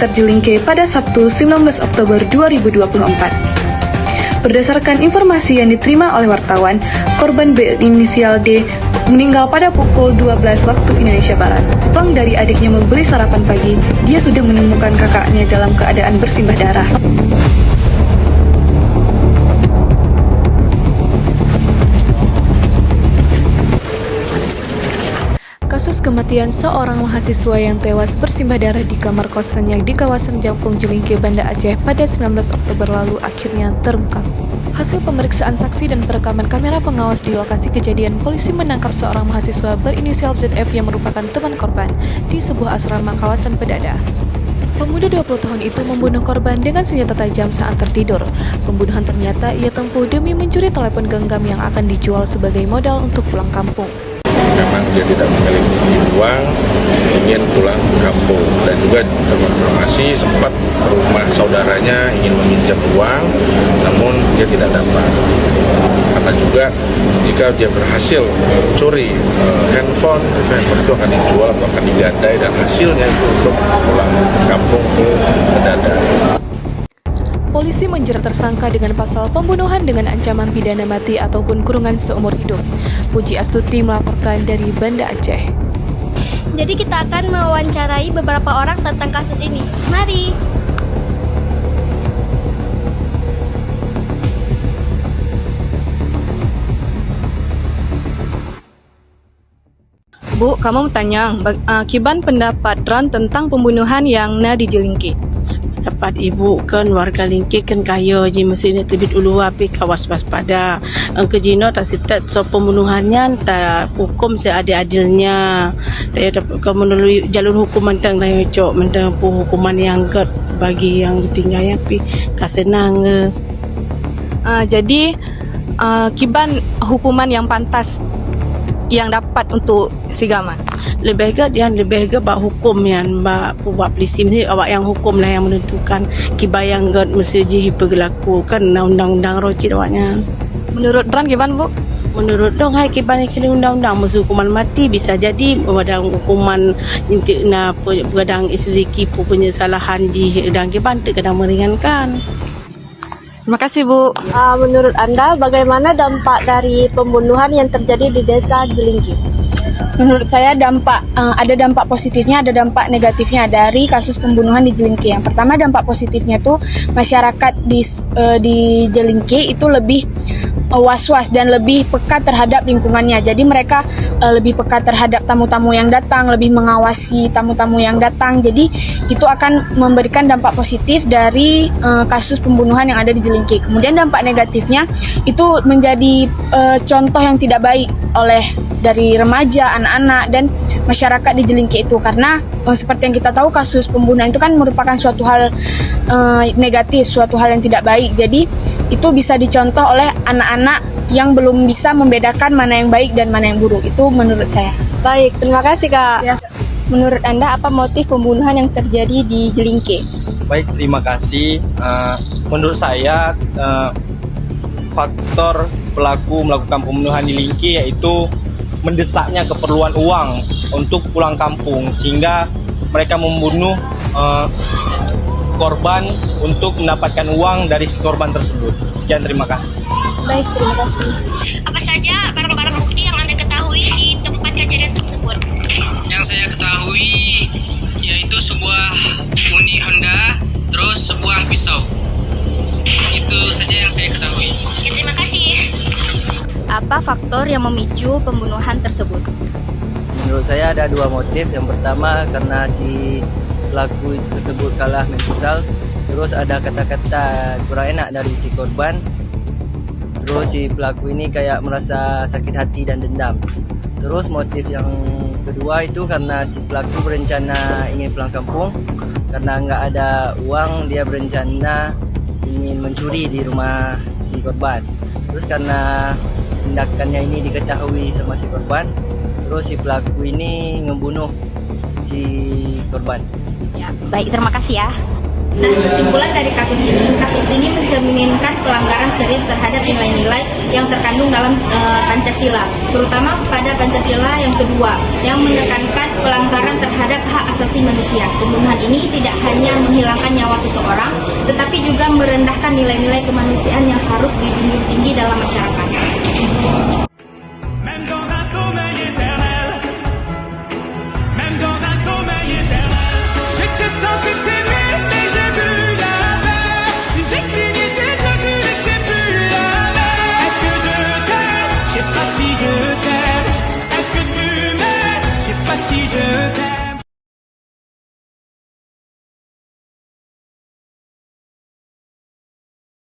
sekitar Jelingke pada Sabtu 19 Oktober 2024. Berdasarkan informasi yang diterima oleh wartawan, korban berinisial D meninggal pada pukul 12 waktu Indonesia Barat. Pulang dari adiknya membeli sarapan pagi, dia sudah menemukan kakaknya dalam keadaan bersimbah darah. Kasus kematian seorang mahasiswa yang tewas bersimbah darah di kamar kosannya di kawasan Jampung Jelingke, Banda Aceh pada 19 Oktober lalu akhirnya terungkap. Hasil pemeriksaan saksi dan perekaman kamera pengawas di lokasi kejadian, polisi menangkap seorang mahasiswa berinisial ZF yang merupakan teman korban di sebuah asrama kawasan Pedada. Pemuda 20 tahun itu membunuh korban dengan senjata tajam saat tertidur. Pembunuhan ternyata ia tempuh demi mencuri telepon genggam yang akan dijual sebagai modal untuk pulang kampung. Memang dia tidak memiliki uang, ingin pulang kampung, dan juga terkonfirmasi sempat ke rumah saudaranya ingin meminjam uang, namun dia tidak dapat. Karena juga jika dia berhasil mencuri handphone itu akan dijual atau akan digadai, dan hasilnya itu untuk pulang kampung ke Pedada. Polisi menjerat tersangka dengan pasal pembunuhan dengan ancaman pidana mati ataupun kurungan seumur hidup. Puji Astuti melaporkan dari Banda Aceh. Jadi kita akan mewawancarai beberapa orang tentang kasus ini. Mari. Bu, kamu bertanya, Kiban pendapat Ran tentang pembunuhan yang di Jelingke? Dapat ibu kan warga Lingke kan kaya je mesti nak tebit ulu api kawas waspada. Angke jino tak sitat so pembunuhannya tak hukum seadil-adilnya. Tak dapat menurut jalur hukuman tang dah cok mentang hukuman yang gat bagi yang tinggal api kasenang. Jadi Kiban hukuman yang pantas yang dapat untuk si Gaman. Lebih ke bak hukum yang bak polisi mesti awak yang hukum lah yang menentukan kibayang god mesti ji berlaku kan undang-undang rocit awaknya. Menurut Ran Kiban, Bu? Menurut dong hai kiban kini undang-undang mesti hukuman mati bisa jadi wadang hukuman intik na begadang isteri kipu penyesalahan ji dan kiban tu kadang meringankan. Terima kasih, Bu. Menurut Anda, bagaimana dampak dari pembunuhan yang terjadi di desa Jelingke? Menurut saya ada dampak positifnya, ada dampak negatifnya dari kasus pembunuhan di Jelingke. Yang pertama dampak positifnya tuh masyarakat di Jelingke itu lebih was-was dan lebih peka terhadap lingkungannya. Jadi mereka lebih peka terhadap tamu-tamu yang datang, lebih mengawasi tamu-tamu yang datang. Jadi itu akan memberikan dampak positif dari kasus pembunuhan yang ada di Jelingke. Kemudian dampak negatifnya itu menjadi contoh yang tidak baik oleh dari remaja, anak-anak dan masyarakat di Jelingke itu, karena seperti yang kita tahu kasus pembunuhan itu kan merupakan suatu hal negatif, suatu hal yang tidak baik. Jadi itu bisa dicontoh oleh anak-anak yang belum bisa membedakan mana yang baik dan mana yang buruk. Itu menurut saya. Baik, terima kasih Kak. Ya. Menurut Anda apa motif pembunuhan yang terjadi di Jelingke? Baik, terima kasih. Menurut saya faktor pelaku melakukan pembunuhan di Jelingke yaitu mendesaknya keperluan uang untuk pulang kampung, sehingga mereka membunuh korban untuk mendapatkan uang dari si korban tersebut. Sekian, terima kasih. Baik, terima kasih. Apa saja barang-barang bukti yang Anda ketahui di tempat kejadian tersebut? Yang saya ketahui yaitu sebuah unit Honda, terus sebuah pisau. Itu saja yang saya ketahui. Ya, terima kasih. Apa faktor yang memicu pembunuhan tersebut? Menurut saya ada dua motif. Yang pertama karena si pelaku tersebut kalah mental, terus ada kata-kata kurang enak dari si korban, terus si pelaku ini kayak merasa sakit hati dan dendam. Terus motif yang kedua itu karena si pelaku berencana ingin pulang kampung, karena nggak ada uang dia berencana ingin mencuri di rumah si korban. Terus karena tindakannya ini diketahui sama si korban, terus si pelaku ini ngebunuh si korban. Ya, baik, terima kasih ya. Nah, kesimpulan dari kasus ini mencerminkan pelanggaran serius terhadap nilai-nilai yang terkandung dalam Pancasila, terutama pada Pancasila yang kedua, yang menekankan pelanggaran terhadap hak asasi manusia. Pembunuhan ini tidak hanya menghilangkan nyawa seseorang, tetapi juga merendahkan nilai-nilai kemanusiaan yang harus dijunjung tinggi dalam masyarakat.